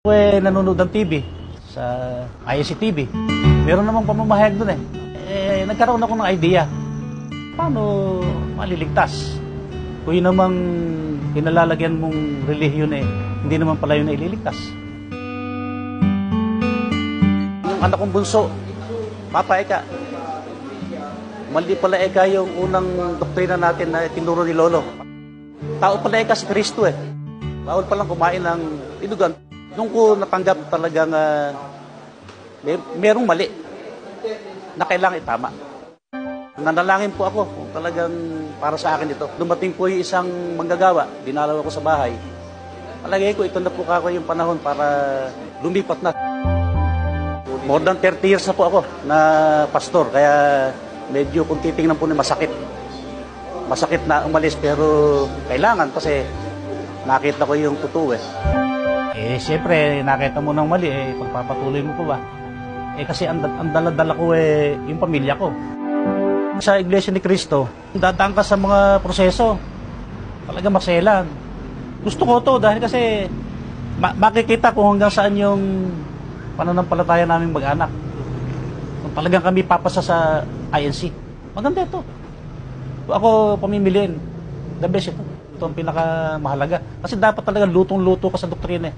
Nanonood ng TV sa ICTV. Meron namang pamamahayag doon eh. Nagkaroon ako ng idea. Paano maliligtas? Kung yun namang pinalalagyan mong relihiyon eh, hindi naman pala yun na ililigtas. Yung anak kong bunso, Papa Eka, mali pala Eka yung unang doktrina natin na tinuro ni Lolo. Tao pala Eka si Kristo eh. Bawal palang kumain ng inugan. Doon ko natanggap talagang merong mali na kailangan itama. Nanalangin po ako kung talagang para sa akin ito. Dumating po yung isang manggagawa, dinalaw ako sa bahay. Palagay ko, ito na po kako yung panahon para lumipat na. More than 30 years na po ako na pastor, kaya medyo kung titingnan po ni masakit. Masakit na umalis pero kailangan kasi nakita ko yung totoo eh. Siyempre, nakita mo ng mali, pagpapatuloy mo pa ba? Kasi ang dala-dala ko yung pamilya ko. Sa Iglesia ni Cristo, dadaan ka sa mga proseso. Talaga maselan. Gusto ko to dahil kasi makikita ko hanggang saan yung pananampalataya naming mag-anak. Kung talagang kami papasa sa INC, maganda ito. Ako pamimiliin, the best ito. Ito ang pinakamahalaga. Kasi dapat talaga lutong-luto ka sa doktrina eh.